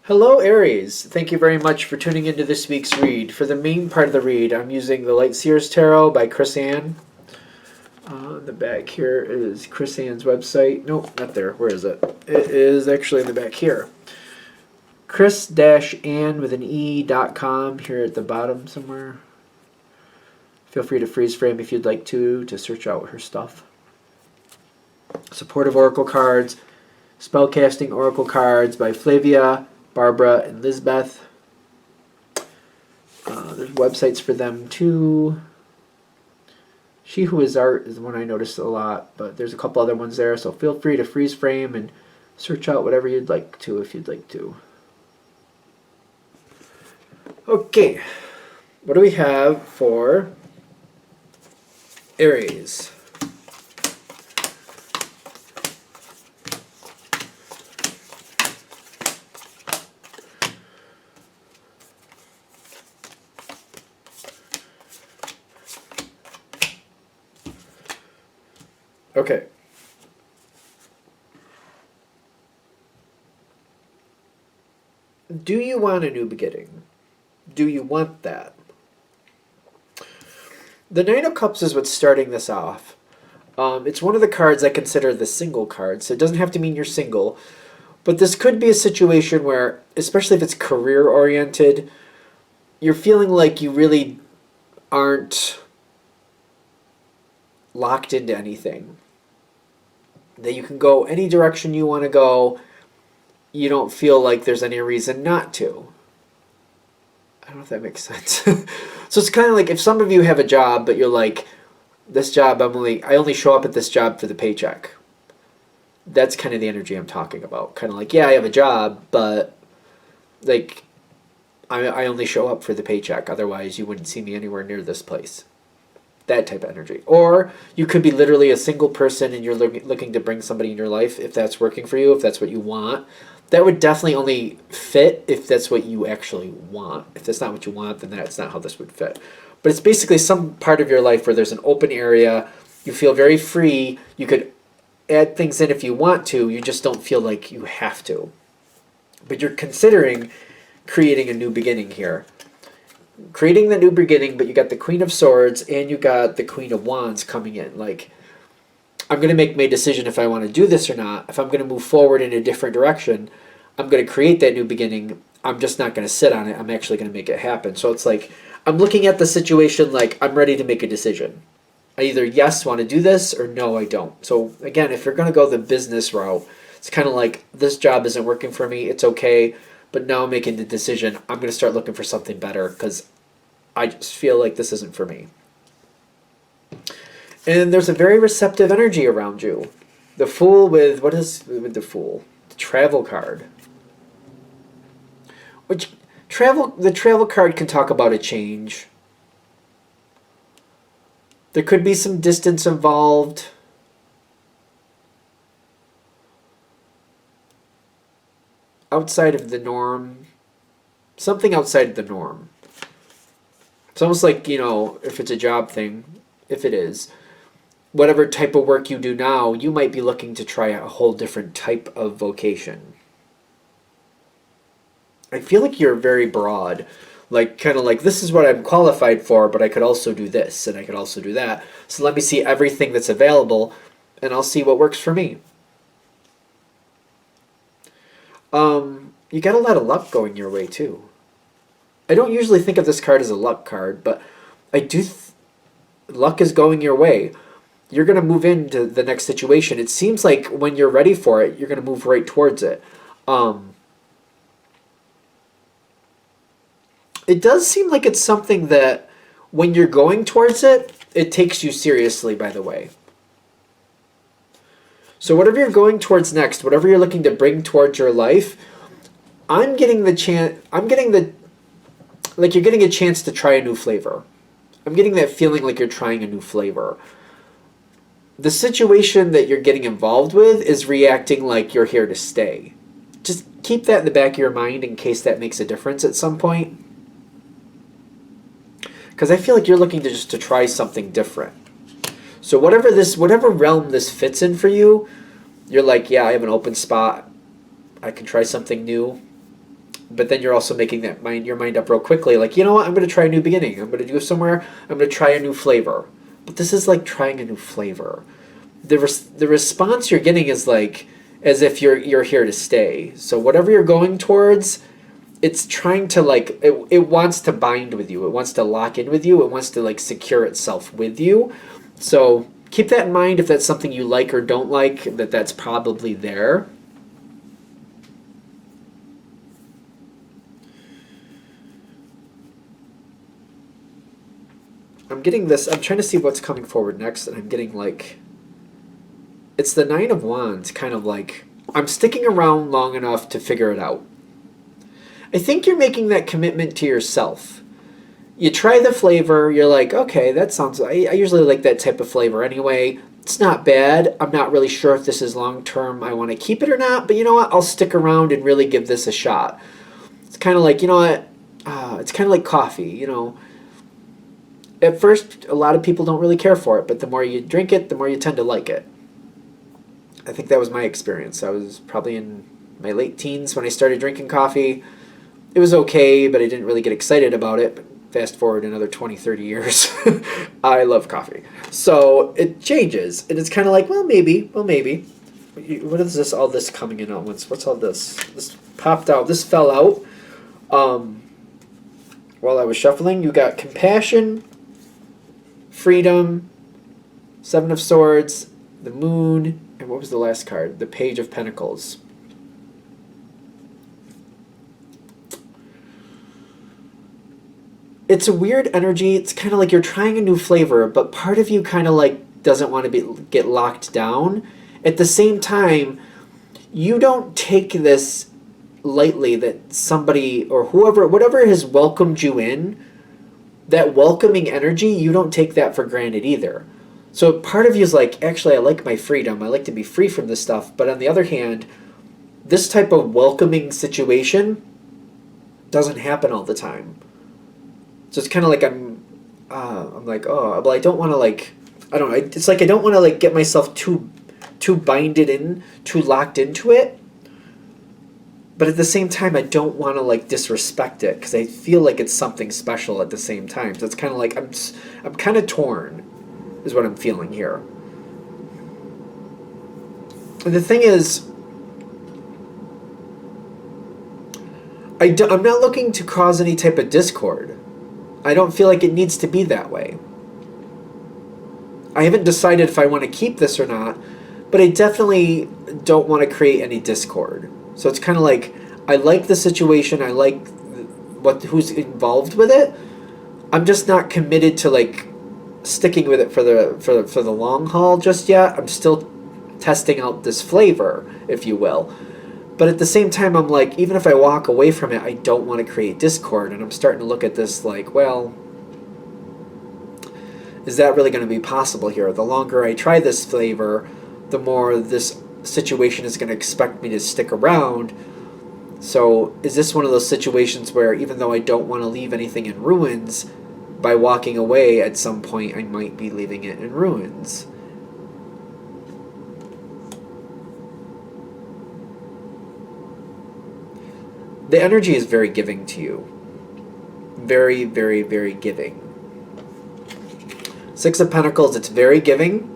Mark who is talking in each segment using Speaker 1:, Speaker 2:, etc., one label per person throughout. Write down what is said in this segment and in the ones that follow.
Speaker 1: Hello, Aries. Thank you very much for tuning into this week's read. For the main part of the read, I'm using the Light Seers Tarot by Chris Ann. On the back here is Chris Ann's website. Nope, not there. Where is it? It is actually in the back here. Chris-Ann with an E.com here at the bottom somewhere. Feel free to freeze frame if you'd like to search out her stuff. Supportive Oracle cards, Spellcasting Oracle cards by Flavia, Barbara, and Lisbeth. There's websites for them too. She Who Is Art is the one I noticed a lot, but there's a couple other ones there, so feel free to freeze frame and search out whatever you'd like to if you'd like to. Okay, what do we have for Aries? Okay. Do you want a new beginning? Do you want that? The Nine of Cups is what's starting this off. It's one of the cards I consider the single card, so it doesn't have to mean you're single. But this could be a situation where, especially if it's career-oriented, you're feeling like you really aren't locked into anything. That you can go any direction you want to go. You don't feel like there's any reason not to. I don't know if that makes sense. So it's kind of like if some of you have a job, but you're like, this job, I only show up at this job for the paycheck. That's kind of the energy I'm talking about. Kind of like, yeah, I have a job, but like, I only show up for the paycheck. Otherwise, you wouldn't see me anywhere near this place. That type of energy. Or you could be literally a single person and you're looking to bring somebody in your life, if that's working for you, if that's what you want. That would definitely only fit if that's what you actually want. If that's not what you want, then that's not how this would fit. But it's basically some part of your life where there's an open area. You feel very free. You could add things in if you want to. You just don't feel like you have to. But you're considering creating a new beginning here. Creating the new beginning, but you got the Queen of Swords and you got the Queen of Wands coming in. Like, I'm going to make my decision if I want to do this or not. If I'm going to move forward in a different direction, I'm going to create that new beginning. I'm just not going to sit on it. I'm actually going to make it happen. So it's like, I'm looking at the situation like I'm ready to make a decision. I either yes, want to do this, or no, I don't. So again, if you're going to go the business route, it's kind of like, this job isn't working for me. It's okay. But now I'm making the decision. I'm going to start looking for something better because I just feel like this isn't for me. And there's a very receptive energy around you. The Fool with, what is with the Fool? The Travel card. Which, the Travel card can talk about a change. There could be some distance involved. Outside of the norm. Something outside of the norm. It's almost like, if it's a job thing, if it is, whatever type of work you do now, you might be looking to try a whole different type of vocation. I feel like you're very broad. Like, kind of like, this is what I'm qualified for, but I could also do this, and I could also do that. So let me see everything that's available, and I'll see what works for me. You got a lot of luck going your way, too. I don't usually think of this card as a luck card, but I do. Luck is going your way. You're going to move into the next situation. It seems like when you're ready for it, you're going to move right towards it. It does seem like it's something that when you're going towards it, it takes you seriously, by the way. So whatever you're going towards next, whatever you're looking to bring towards your life, I'm getting the chance, like you're getting a chance to try a new flavor. I'm getting that feeling like you're trying a new flavor. The situation that you're getting involved with is reacting like you're here to stay. Just keep that in the back of your mind in case that makes a difference at some point. Because I feel like you're looking to try something different. So whatever realm this fits in for you, you're like, yeah, I have an open spot. I can try something new. but then you're also making your mind up real quickly. Like, you know what? I'm going to try a new beginning. I'm going to go somewhere. I'm going to try a new flavor. But this is like trying a new flavor. The response you're getting is like as if you're here to stay. So whatever you're going towards, it's trying to like it wants to bind with you. It wants to lock in with you. It wants to like secure itself with you. So keep that in mind if that's something you like or don't like, that's probably there. I'm getting this. I'm trying to see what's coming forward next, and I'm getting like it's the Nine of Wands, kind of like I'm sticking around long enough to figure it out. I think you're making that commitment to yourself. You try the flavor, you're like, okay, that sounds, I usually like that type of flavor anyway. It's not bad. I'm not really sure if this is long term, I want to keep it or not, but you know what? I'll stick around and really give this a shot. It's kind of like, you know what? It's kind of like coffee, you know. At first, a lot of people don't really care for it, but the more you drink it, the more you tend to like it. I think that was my experience. I was probably in my late teens when I started drinking coffee. It was okay, but I didn't really get excited about it. But fast forward another 20, 30 years, I love coffee. So it changes, and it's kind of like, well, maybe. What is this, all this coming in at once? What's all this? This popped out. This fell out while I was shuffling. You got compassion, freedom, Seven of Swords, the Moon, and what was the last card? The Page of Pentacles. It's a weird energy. It's kind of like you're trying a new flavor, but part of you kind of like doesn't want to get locked down. At the same time, you don't take this lightly that somebody or whatever has welcomed you in, that welcoming energy, you don't take that for granted either. So part of you is like, actually, I like my freedom. I like to be free from this stuff. But on the other hand, this type of welcoming situation doesn't happen all the time. So it's kind of like I'm like, oh, well, I don't want to like, I don't know. It's like I don't want to like get myself too binded in, too locked into it. But at the same time, I don't want to like disrespect it because I feel like it's something special at the same time. So it's kind of like I'm kind of torn, is what I'm feeling here. And the thing is, I'm not looking to cause any type of discord. I don't feel like it needs to be that way. I haven't decided if I want to keep this or not, but I definitely don't want to create any discord. So it's kind of like, I like the situation, I like who's involved with it. I'm just not committed to like sticking with it for the long haul just yet. I'm still testing out this flavor, if you will. But at the same time, I'm like, even if I walk away from it, I don't want to create discord. And I'm starting to look at this like, well, is that really going to be possible here? The longer I try this flavor, the more this situation is going to expect me to stick around. So is this one of those situations where even though I don't want to leave anything in ruins, by walking away at some point I might be leaving it in ruins? The energy is very giving to you. Very, very, very giving. Six of Pentacles, it's very giving.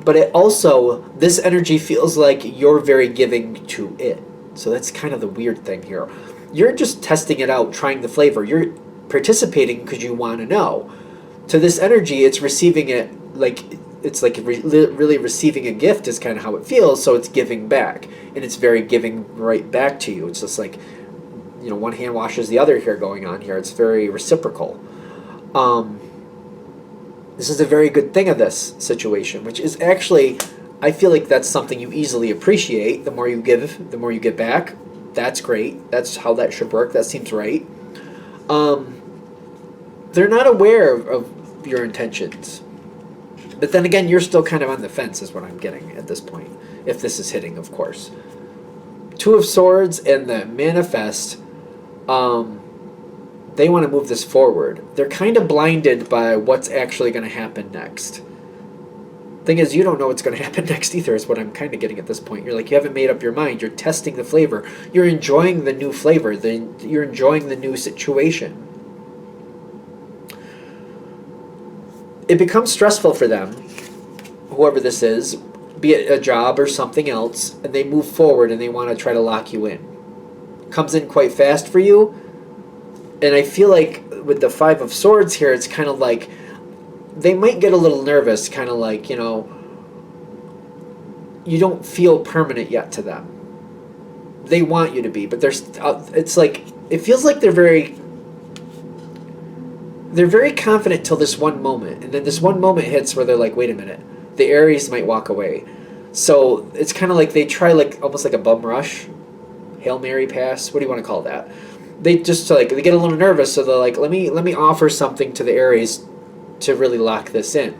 Speaker 1: But it also, this energy feels like you're very giving to it. So that's kind of the weird thing here. You're just testing it out, trying the flavor. You're participating because you want to know. To this energy, it's receiving it like, it's like really receiving a gift is kind of how it feels, so it's giving back. And it's very giving right back to you. It's just like, you know, one hand washes the other here going on here. It's very reciprocal. This is a very good thing of this situation, which is actually, I feel like that's something you easily appreciate. The more you give, the more you get back. That's great. That's how that should work. That seems right. They're not aware of your intentions. But then again, you're still kind of on the fence is what I'm getting at this point. If this is hitting, of course. Two of Swords and the Manifest, they want to move this forward. They're kind of blinded by what's actually going to happen next. Thing is, you don't know what's going to happen next either, is what I'm kind of getting at this point. You're like, you haven't made up your mind. You're testing the flavor. You're enjoying the new flavor. You're enjoying the new situation. It becomes stressful for them, whoever this is, be it a job or something else, and they move forward and they want to try to lock you in. Comes in quite fast for you, and I feel like with the Five of Swords here, it's kind of like they might get a little nervous, kind of like, you know, you don't feel permanent yet to them. They want you to be, but there's, it's like, it feels like they're very confident till this one moment, and then this one moment hits where they're like, wait a minute, the Aries might walk away. So it's kind of like they try, like almost like a bum rush, Hail Mary pass, what do you want to call that? They just like, they get a little nervous, so they're like, let me offer something to the Aries to really lock this in.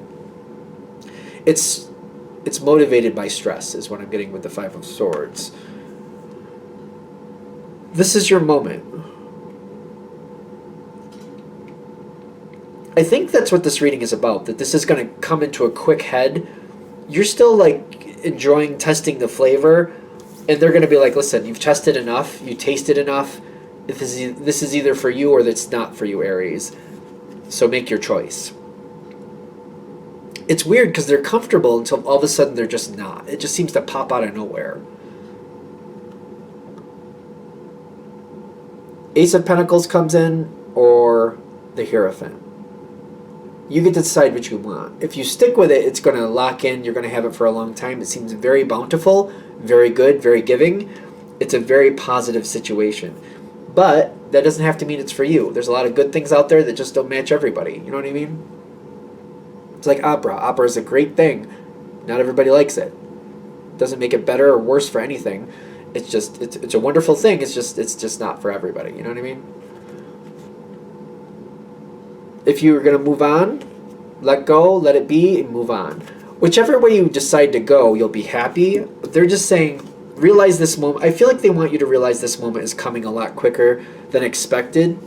Speaker 1: It's motivated by stress, is what I'm getting with the Five of Swords. This is your moment. I think that's what this reading is about, that this is going to come into a quick head. You're still like enjoying testing the flavor, and they're going to be like, listen, you've tested enough, you tasted enough, this is either for you or it's not for you, Aries. So make your choice. It's weird because they're comfortable until all of a sudden they're just not. It just seems to pop out of nowhere. Ace of Pentacles comes in, or the Hierophant. You get to decide what you want. If you stick with it, it's going to lock in. You're going to have it for a long time. It seems very bountiful, very good, very giving. It's a very positive situation. But that doesn't have to mean it's for you. There's a lot of good things out there that just don't match everybody. You know what I mean? It's like opera. Opera is a great thing. Not everybody likes it. Doesn't make it better or worse for anything. It's just, it's a wonderful thing. It's just not for everybody. You know what I mean? If you're going to move on, let go, let it be, and move on. Whichever way you decide to go, you'll be happy. They're just saying, realize this moment. I feel like they want you to realize this moment is coming a lot quicker than expected.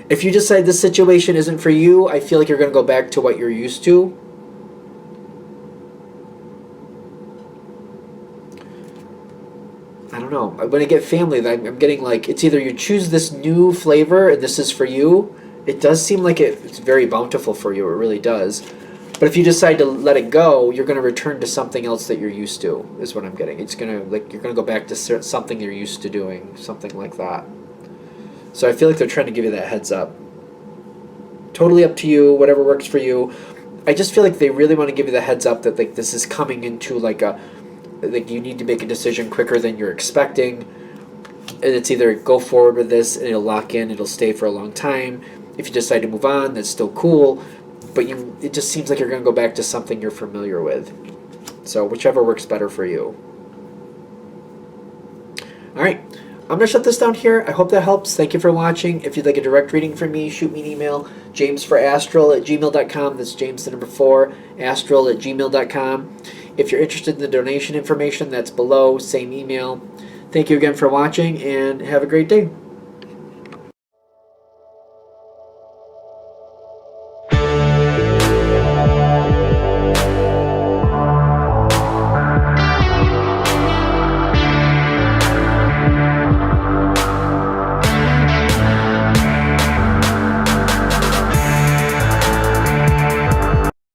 Speaker 1: If you decide this situation isn't for you, I feel like you're going to go back to what you're used to. I don't know. When I get family, I'm getting like, it's either you choose this new flavor and this is for you. It does seem like it's very bountiful for you. It really does. But if you decide to let it go, you're going to return to something else that you're used to, is what I'm getting. It's going to, like, you're going to go back to something you're used to doing, something like that. So I feel like they're trying to give you that heads up. Totally up to you, whatever works for you. I just feel like they really want to give you the heads up that, like, this is coming into like you need to make a decision quicker than you're expecting. And it's either go forward with this and it'll lock in, it'll stay for a long time. If you decide to move on, that's still cool. But it just seems like you're going to go back to something you're familiar with. So whichever works better for you. All right. I'm going to shut this down here. I hope that helps. Thank you for watching. If you'd like a direct reading from me, shoot me an email, jamesforastral@gmail.com. That's James the number 4, astral@gmail.com. If you're interested in the donation information, that's below, same email. Thank you again for watching, and have a great day.